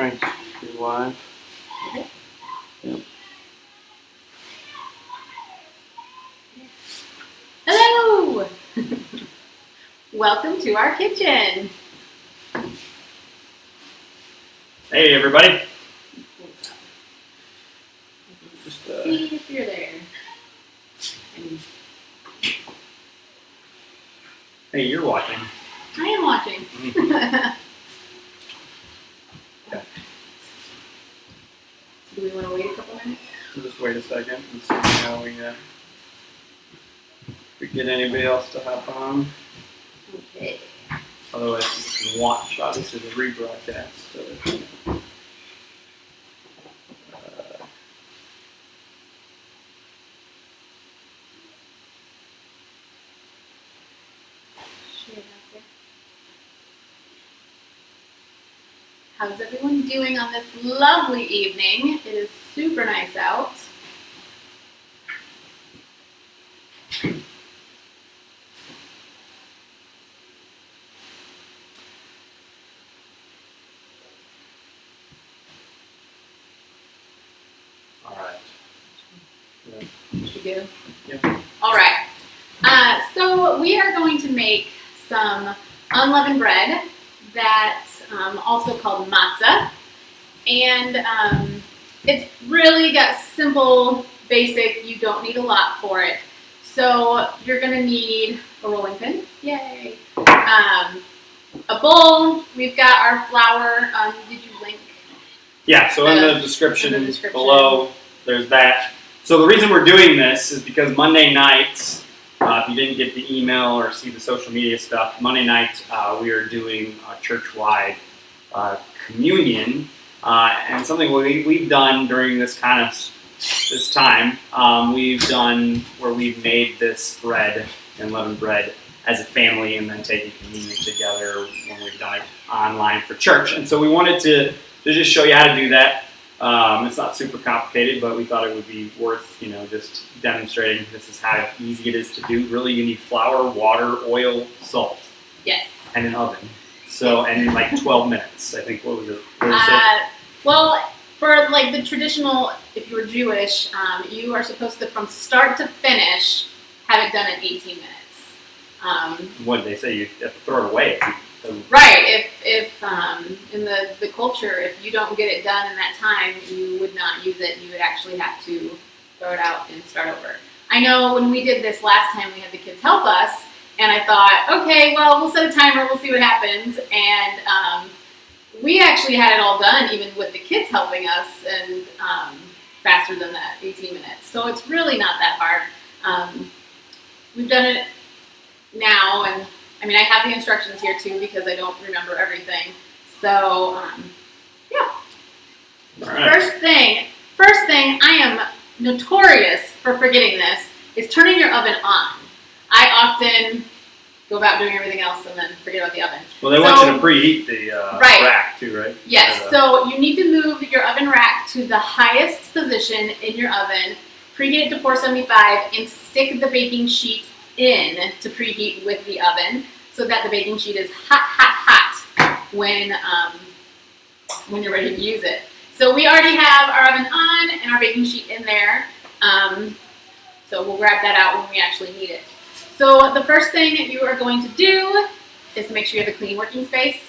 Alright, you're live. Okay. Yep. Hello! Welcome to our kitchen. Hey everybody. Just, See if you're there. And hey, you're watching. I am watching. Okay. Do we want to wait a couple minutes? We'll just wait a second and see how we get anybody else to hop on. Okay. Otherwise, you can watch, obviously, the rebroadcast of it. Share it out there. How's everyone doing on this lovely evening? It is super nice out. Alright. You good? Yeah. All right. So we are going to make some unleavened bread that's also called matzah. And it's really got simple, basic, you don't need a lot for it. So you're going to need a rolling pin. Yay. A bowl. We've got our flour. Did you link? Yeah, so in the description below, there's that. So the reason we're doing this is because Monday nights, if you didn't get the email or see the social media stuff, Monday night we are doing a church-wide communion, and something we've done during this time, we've done where we've made this bread, unleavened bread, as a family, and then taken communion together when we've done it online for church. And so we wanted to just show you how to do that. It's not super complicated, but we thought it would be worth, just demonstrating this is how easy it is to do. Really, you need flour, water, oil, salt. Yes. And an oven. So, and in like 12 minutes, I think. What was it? Well, for like the traditional, if you were Jewish, you are supposed to, from start to finish, have it done in 18 minutes. What did they say? You have to throw it away. Right. If in the culture, if you don't get it done in that time, you would not use it. You would actually have to throw it out and start over. I know when we did this last time, we had the kids help us, and I thought, okay, well, we'll set a timer, we'll see what happens, and we actually had it all done, even with the kids helping us, and faster than that, 18 minutes. So it's really not that hard. We've done it now, and I have the instructions here too because I don't remember everything. So, yeah. All right. First thing, I am notorious for forgetting this, is turning your oven on. I often go about doing everything else and then forget about the oven. Well, they want you to preheat the rack too, right? Yes, so you need to move your oven rack to the highest position in your oven, preheat it to 475, and stick the baking sheet in to preheat with the oven so that the baking sheet is hot when you're ready to use it. So we already have our oven on and our baking sheet in there. So we'll grab that out when we actually need it. So the first thing you are going to do is to make sure you have a clean working space.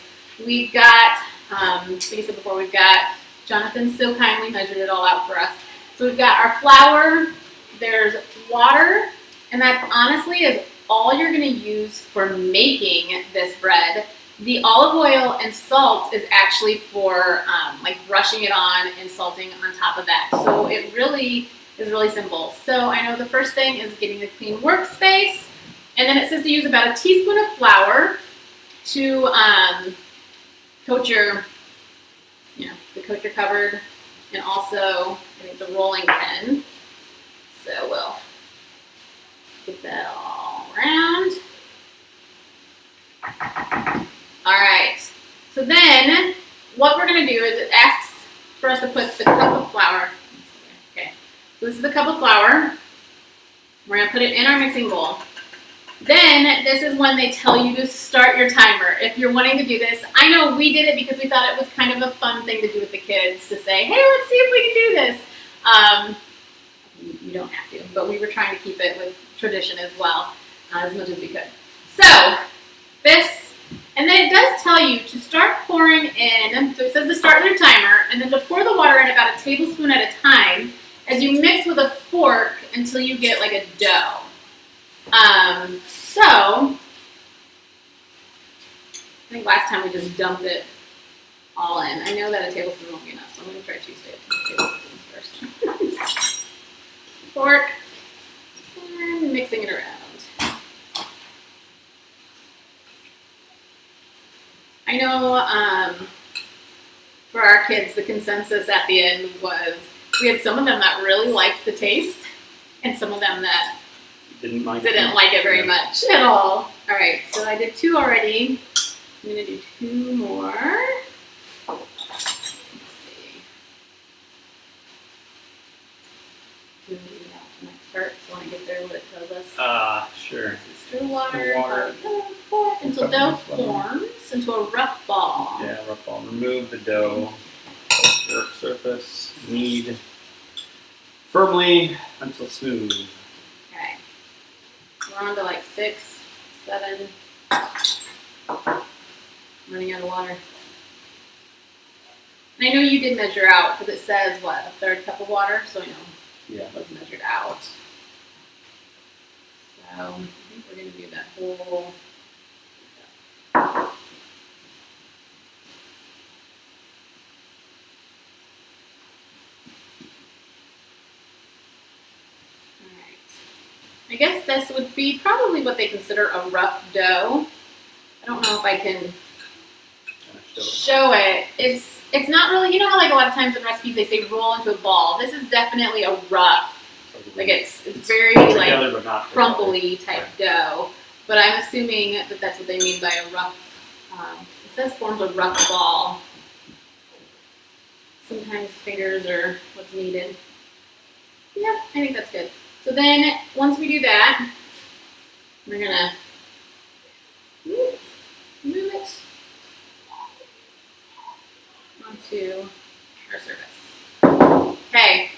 We've got, like I said before, we've got, Jonathan so kindly measured it all out for us. So we've got our flour, there's water, and that honestly is all you're going to use for making this bread. The olive oil and salt is actually for like brushing it on and salting on top of that. So it really is really simple. So I know the first thing is getting the clean workspace, and then it says to use about a teaspoon of flour to coat your cupboard, and also I think the rolling pin. So we'll get that all around. All right. So then what we're going to do is it asks for us to put the cup of flour. Okay. So this is the cup of flour. We're going to put it in our mixing bowl. Then this is when they tell you to start your timer. If you're wanting to do this, I know we did it because we thought it was kind of a fun thing to do with the kids to say, hey, let's see if we can do this. You don't have to, but we were trying to keep it with tradition as well, as much as we could. So this, and then it does tell you to start pouring in, so it says to start your timer, and then to pour the water in about a tablespoon at a time as you mix with a fork until you get like a dough. So, I think last time we just dumped it all in. I know that a tablespoon won't be enough, so I'm going to try 2 tablespoons first. Fork, and mixing it around. I know for our kids, the consensus at the end was we had some of them that really liked the taste, and some of them that didn't like it very much at all. All right, so I did 2 already. I'm gonna do 2 more. Let's see. Do the next part. So when I get there, what it tells us. Sure. Stir water. Until dough forms into a rough ball. Yeah, rough ball. Remove the dough. Work surface. Knead firmly until smooth. Okay. We're on to like 6, 7. Running out of water. And I know you did measure out because it says what, a 1/3 cup of water, so I know it was measured out. So I think we're gonna do that whole. I guess this would be probably what they consider a rough dough. I don't know if I can show it. It's not really, you know how like a lot of times in recipes they say roll into a ball. This is definitely a rough, like it's very like crumbly type dough. But I'm assuming that that's what they mean by a rough, it says forms a rough ball. Sometimes fingers are what's needed. Yeah, I think that's good. So then, once we do that, we're gonna move it onto our surface. Okay,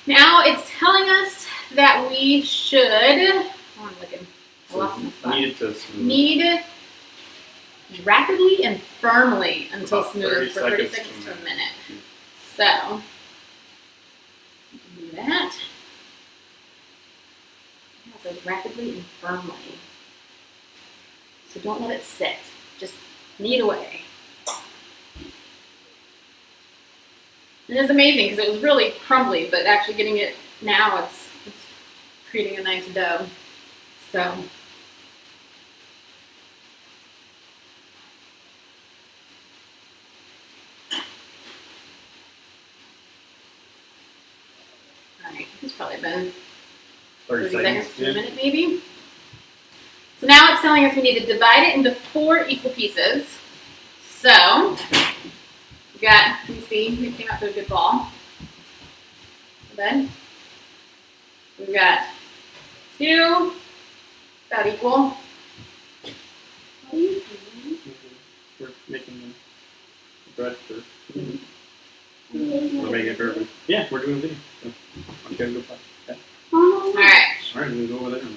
now it's telling us that we should, knead rapidly and firmly until smooth for 30 seconds to a minute. So, do that. So rapidly and firmly. So don't let it sit. Just knead away. And it's amazing because it was really crumbly, but actually getting it now, it's creating a nice dough. So. All right, it's probably been 30 seconds to a minute maybe. So now it's telling us we need to divide it into 4 equal pieces. So we got, you see, it came out to a good ball. Then we've got 2, about equal. We're making the bread for. We're making it perfect. Yeah, we're doing a video. So I'm gonna go play. Alright. Alright, we're gonna go over there now.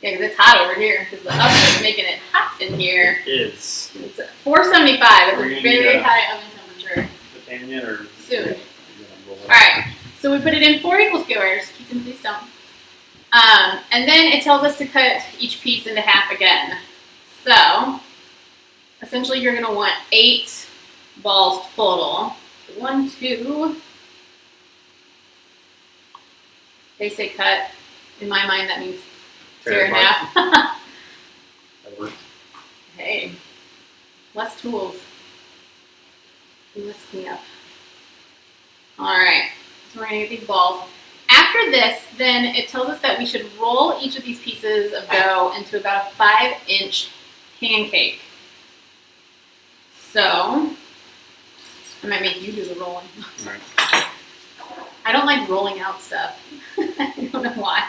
Yeah, because it's hot over here. Because the oven is making it hot in here. It is. It's at 475. It's a very high oven temperature. The pan yet or soon? Alright. So we put it in 4 equal skewers. Keep them please don't. And then it tells us to cut each piece into half again. So essentially you're gonna want 8 balls total. 1, 2. They say cut. In my mind, that means tear in half. That works. Hey, less tools. Less cleanup. All right, so we're gonna get these balls. After this, then it tells us that we should roll each of these pieces of dough into about a 5-inch pancake. So, I might make you do the rolling. All right. I don't like rolling out stuff. I don't know why.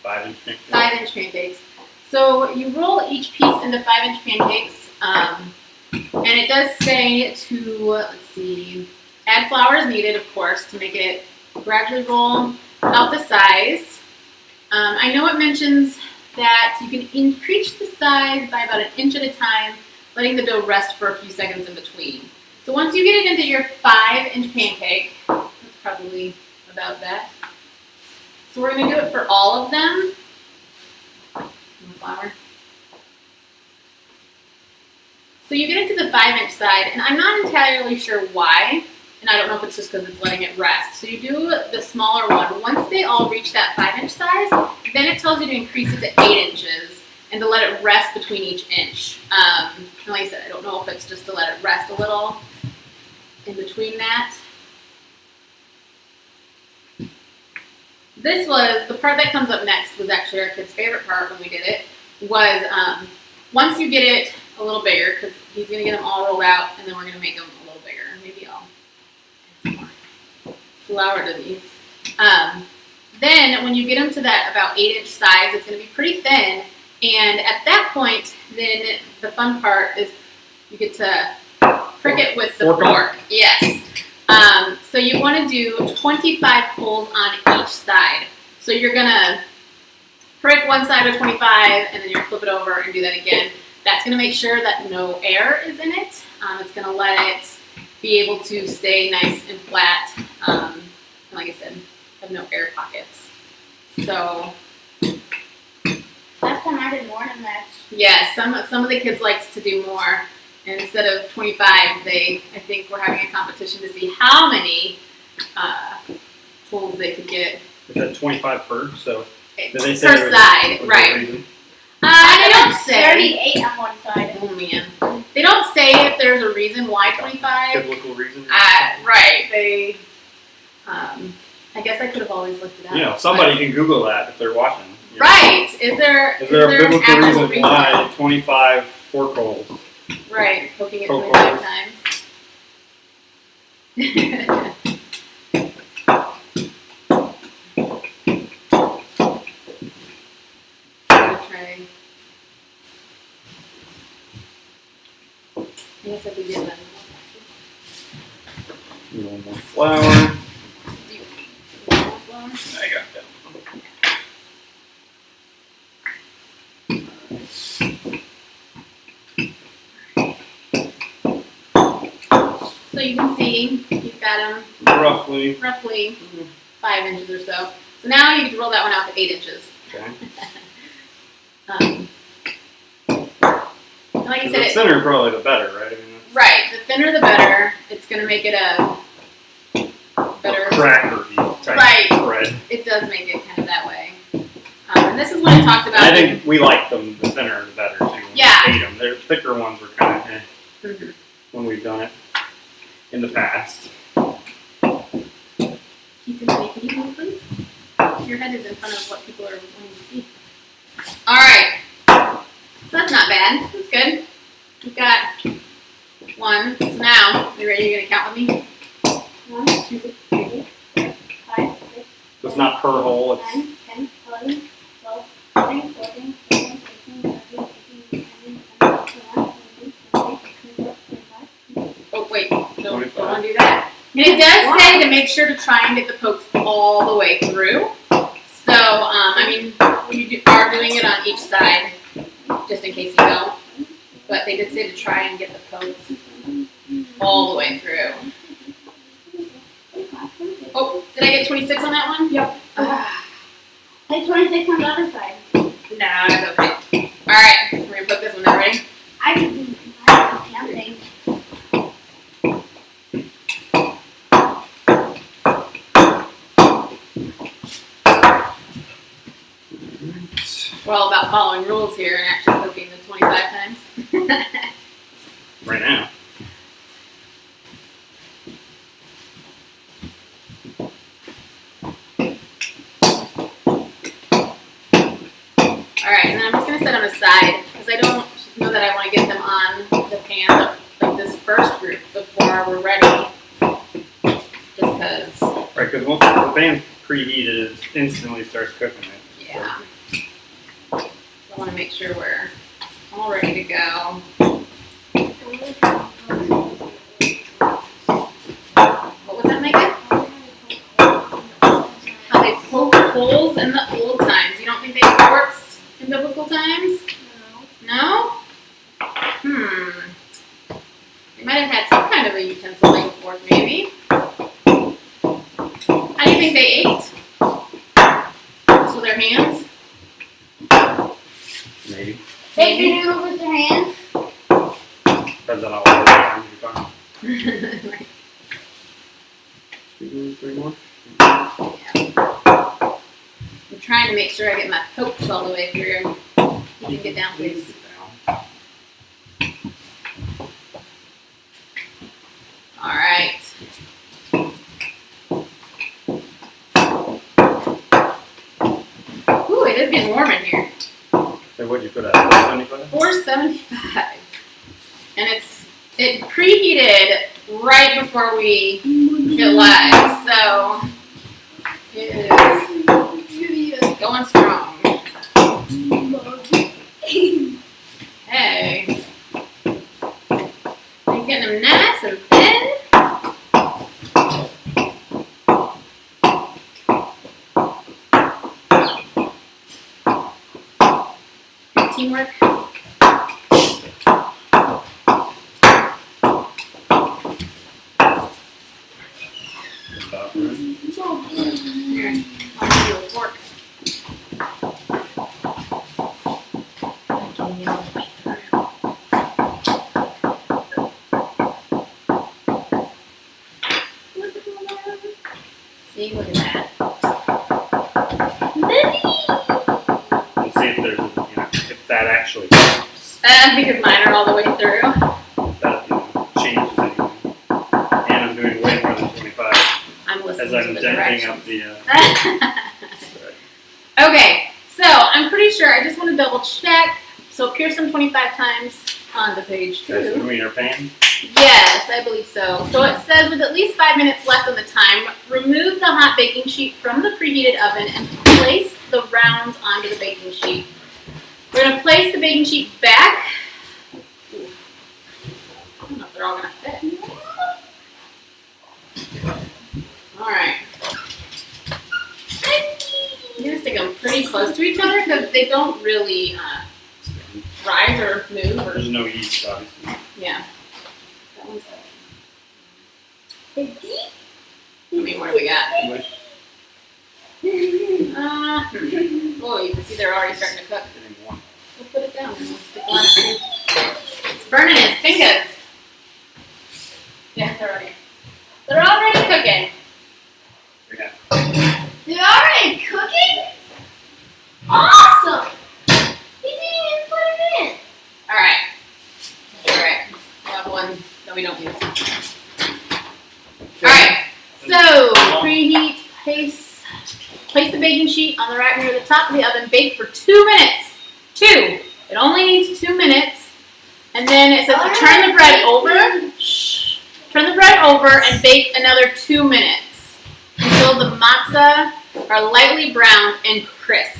5-inch pancakes. 5-inch pancakes. So you roll each piece into 5-inch pancakes, and it does say to, let's see, add flour as needed, of course, to make it gradually roll out the size. I know it mentions that you can increase the size by about 1 inch at a time, letting the dough rest for a few seconds in between. So once you get it into your 5-inch pancake, that's probably about that. So we're going to do it for all of them. Flour. So you get into the 5-inch side, and I'm not entirely sure why, and I don't know if it's just because it's letting it rest. So you do the smaller one. Once they all reach that 5-inch size, then it tells you to increase it to 8 inches and to let it rest between each inch. And like I said, I don't know if it's just to let it rest a little in between that. This was, the part that comes up next was actually our kid's favorite part when we did it, was once you get it a little bigger, because he's going to get them all rolled out, and then we're going to make them a little bigger. Maybe I'll add some more flour to these. Then when you get them to that about 8-inch size, it's going to be pretty thin, and at that point, then the fun part is you get to prick it with the fork. Yes. So you want to do 25 pulls on each side. So you're going to prick one side with 25, and then you're going to flip it over and do that again. That's going to make sure that no air is in it. It's going to let it be able to stay nice and flat. And like I said, have no air pockets. So last time I did more than that. yeah, some of the kids likes to do more. And instead of 25, I think we're having a competition to see how many pulls they could get. Is that 25 per? So did they say per side, right? They don't say. 38 on one side. Oh man, they don't say if there's a reason why 25. Biblical reason. Right. They. I guess I could have always looked it up. You know, somebody can Google that if they're watching. You know. Right. Is there a an biblical actual reason why 25 fork holes? Right, poking it Poke 25 holes. times. Try. I guess if we did that. A little more flour. Do you want more flour? I got that. So you can see you've got them Roughly. 5 inches or so. So now you can roll that one out to 8 inches. Okay. Like I The said, thinner probably the better, right? I mean, right. The thinner the better. It's going to make it a better crackery type Right. bread. It does make it kind of that way. And this is what I talked about. I think we like them the thinner the better too. When Yeah. we ate them. Their thicker ones were kind of Mhm. when we've done it in the past. Keep it ready. Can you move, please? Your head is in front of what people are wanting to see. All right. So that's not bad. That's good. We've got one. So now, you ready? You're going to count with me? 1, 2, 3, 4, 5, 6, So it's not per hole. It's 9, 10, 11, 12, 13, 14, 15, 16, 17, 18, 19, 20, 21, 22, 23, 24, 25. Oh, wait. Don't 25. undo that. And it does say to make sure to try and get the pokes all the way through. So, I mean, you are doing it on each side, just in case you don't. But they did say to try and get the pokes all the way through. Oh, did I get 26 on that one? Yep. Ah, Like 26 on the other side. no, that's okay. All right, we're gonna put this one there. Ready? I can counting. We're all about following rules here and actually poking the 25 times. right now. All right, and then I'm just gonna set them aside because I don't know that I want to get them on the pan of this first group before we're ready. Just because, Right, because once the pan's preheated, it instantly starts cooking it. yeah. I want to make sure we're all ready to go. What was that, Megan? How they poke holes in the old times. You don't think they had forks in biblical times? No? They might have had some kind of a utensil like a fork, maybe. How do you think they ate? Just with their hands? Maybe. They do it with their hands. Depends on how old the times you're talking. Right. 3 more? I'm trying to make sure I get my pokes all the way through. You can get down, please. All right. Ooh, it is getting warm in here. So what'd you put at? 475? 475. And it preheated right before we hit live, so it is going strong. Hey. He's getting them nice and thin. Good teamwork. Here, I'll give you a fork. See, look at that. We'll see if there's, if that actually helps. Because mine are all the way through. If that, changes anything. And I'm doing way more than 25 I'm listening as to I'm the denting directions. up the. Okay, so I'm pretty sure, I just want to double check. So Pearson 25 times on the page Okay, so 2. we are paying. Yes, I believe so. So it says with at least 5 minutes left on the time, remove the hot baking sheet from the preheated oven and place the rounds onto the baking sheet. We're going to place the baking sheet back. Ooh. I don't know if they're all going to fit. All right. I'm going to stick them pretty close to each other because they don't really rise or move. Or, There's no yeast, obviously. yeah. That one's I mean, what do we got? Oh, you can see they're already starting to cook. We'll put it down and we'll stick one. It's burning his fingers. Yeah, they're already cooking. Yeah. They're already cooking? Awesome! He didn't even put it in. Alright. Alright. We'll have one that we don't use. Alright. So, preheat, place the baking sheet on the rack near the top of the oven, bake for 2 minutes. 2. It only needs 2 minutes. And then it says to turn the bread over. Shh. Turn the bread over and bake another 2 minutes until the matzah are lightly browned and crisp.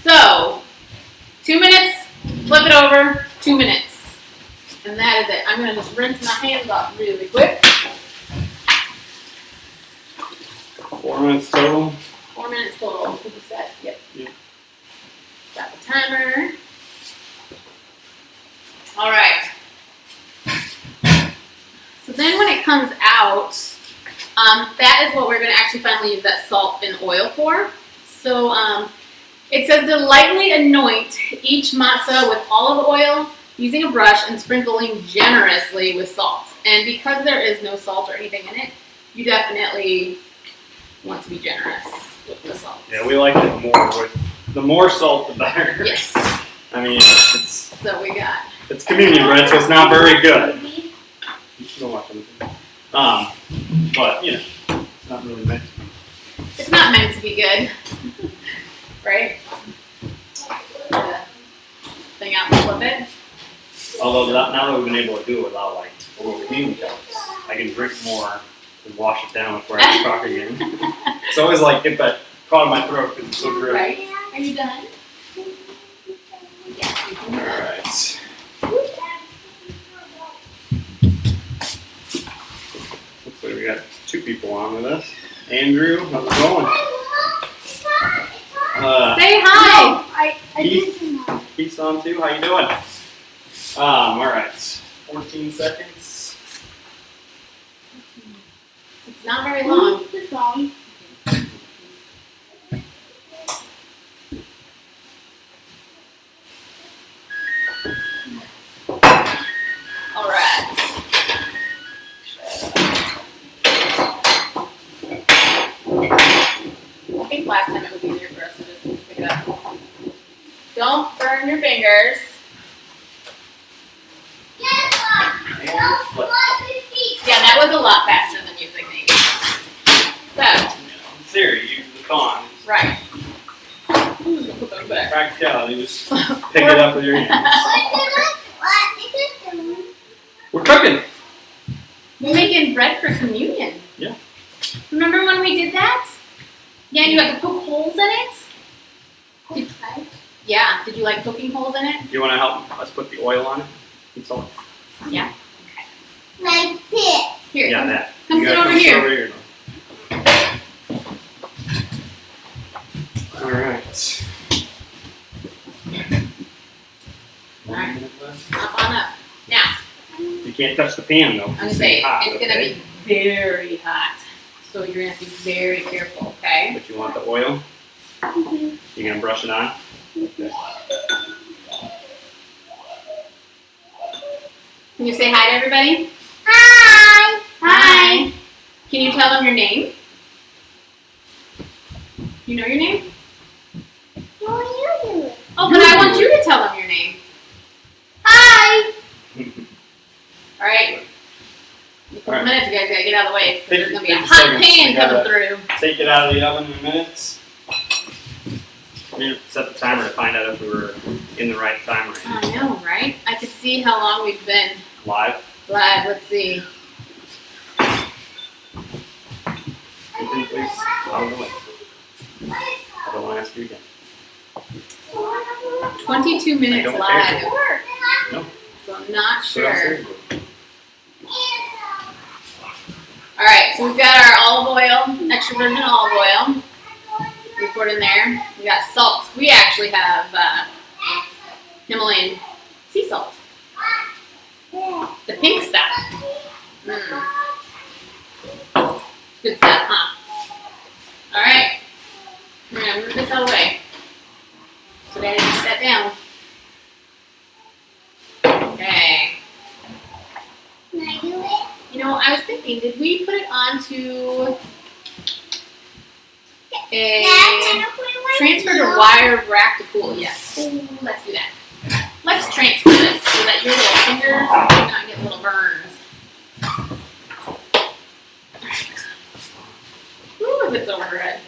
So, 2 minutes, flip it over, 2 minutes. And that is it. I'm going to just rinse my hands off really quick. 4 minutes total. 4 minutes total. Did you set? Yep. Yep. Got the timer. All right. So then when it comes out, that is what we're going to actually finally use that salt and oil for. So it says to lightly anoint each matzah with olive oil using a brush and sprinkling generously with salt. And because there is no salt or anything in it, you definitely want to be generous with the salt. Yeah, we like it more. The more salt, the better. Yes. I mean, it's communion bread, so it's not very good. Don't watch anything. But you know, it's not really meant to be. It's not meant to be good, right? Thing out and flip it. Although now that we've been able to do it without like a little communion cups, I can drink more and wash it down before I can talk again. It's always like get that caught in my throat because it's so dry. Right? Are you done? Alright. Looks like we got 2 people on with us. Andrew, how's it going? Say hi. I didn't know. Peace on too. How you doing? Alright. 14 seconds. It's not very long. It's long. All right. I think last time it was easier for us to just pick it up. Don't burn your fingers. Yeah, that was a lot faster than you think, maybe. So, In theory, use the tongs. right. Practicality, just pick it up with your hands. We're cooking. We're making bread for communion. Yeah. Remember when we did that? Yeah, you had to poke holes in it? Yeah, did you like poking holes in it? Do you want to help us put the oil on it? And salt? Yeah. Like this. Here, Yeah, come, that. come You sit gotta over here. Alright. Alright. Hop on up. Now, You can't touch the pan though. I'm gonna say, hot, it's gonna okay? be very hot. So you're gonna have to be very careful, okay? But you want the oil? You're gonna brush it on? Okay. Can you say hi to everybody? Hi. Hi. Can you tell them your name? You know your name? What are you doing? Oh, but I want you to tell them your name. Hi. All right. In a couple Alright. minutes, you guys gotta get out of the way. 'Cause there's gonna be a 50 hot seconds. pan We gotta- coming through. Take it out of the oven in a minute. We need to set the timer to find out if we were in the right time range. I know, right? I could see how long we've been Live. live. Let's see. Ethan, please. Out of the way. I don't want to ask you again. 22 minutes I don't live. care. No. So I'm not What sure. else are you doing? All right, so we've got our olive oil, extra virgin olive oil. We poured in there. We got salt. We actually have Himalayan sea salt, the pink stuff. Good stuff, huh? All right, we're gonna move this out of the way. So Daddy, put that down. Okay. Can I do it? You know, I was thinking, did we put it onto a transfer to wire rack to cool? Yes. Let's do that. Let's transfer this so that your little fingers do not get little burns. Ooh, if it's overhead.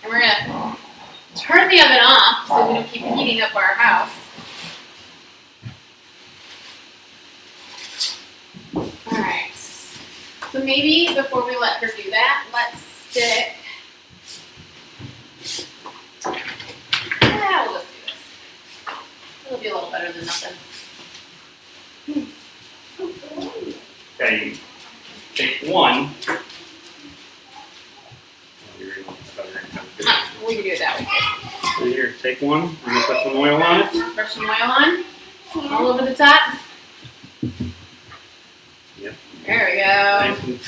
And we're gonna turn the oven off so we don't keep heating up our house. Alright, so maybe before we let her do that, let's stick, we'll just do this. It'll be a little better than nothing. Okay, you take one. We can do it that way. So here, take one. I'm gonna put some oil on it. Brush some oil on, all over the top. Yep. There we go. Nice and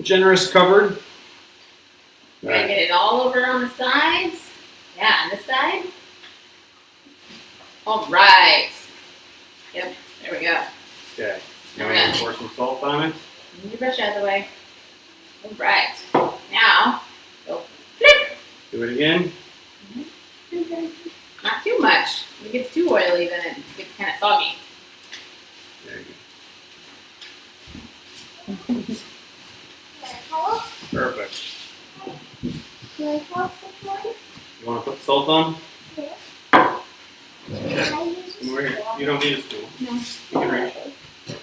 generous covered. We're gonna get it all over on the sides. Yeah, on this side. All right. Yep, there we go. Okay. Now we're gonna pour some salt on it. Move your brush out of the way. All right. Now, go flip. Do it again. Not too much. If it gets too oily, then it gets kind of soggy. There you Help? go. Perfect. Can I help with one? You want to put salt on? Can Okay. I use a Come over here. straw? You don't need a stool. No. You can reach.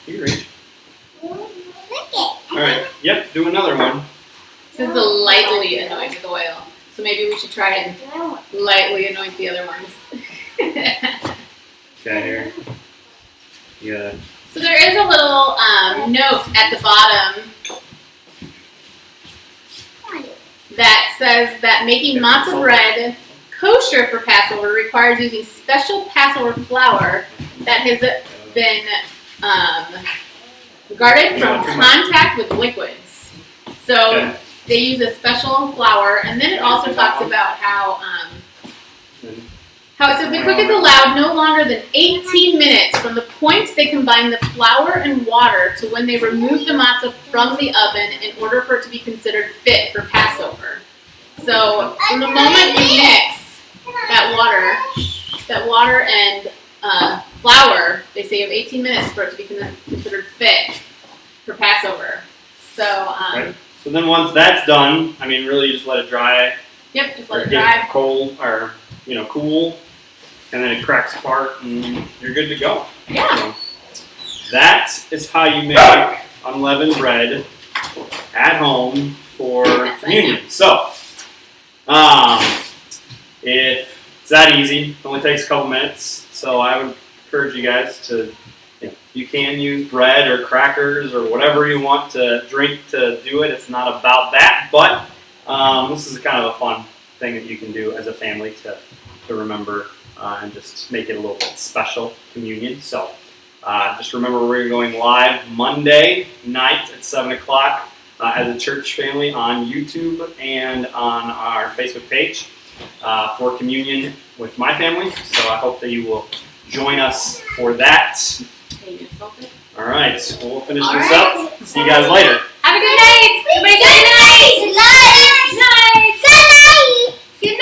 You can reach. Look it. All right. Yep. Do another one. This is the lightly anointed oil. So maybe we should try and lightly anoint the other ones. Okay, here. Yeah. So there is a little note at the bottom that says that making matzah bread kosher for Passover requires using special Passover flour that has been guarded from contact with liquids. So they use a special flour, and then it also talks about how it says the cook is allowed no longer than 18 minutes from the point they combine the flour and water to when they remove the matzah from the oven in order for it to be considered fit for Passover. So from the moment you mix that water and flour, they say you have 18 minutes for it to be considered fit for Passover. So So then once that's done, I mean, really, you just let it dry. Yep, just let it Get dry. cold or cool, and then it cracks apart, and you're good to go. Yeah. So that is how you make unleavened bread at home for communion. So, if it's that easy, it only takes a couple minutes. So I would encourage you guys to, you can use bread or crackers or whatever you want to drink to do it. It's not about that, but this is kind of a fun thing that you can do as a family to remember and just make it a little bit special, communion. So just remember we're going live Monday night at 7 o'clock as a church family on YouTube and on our Facebook page for communion with my family. So I hope that you will join us for that. All right, we'll finish this up. See you guys later. Have a good night. Everybody, good night.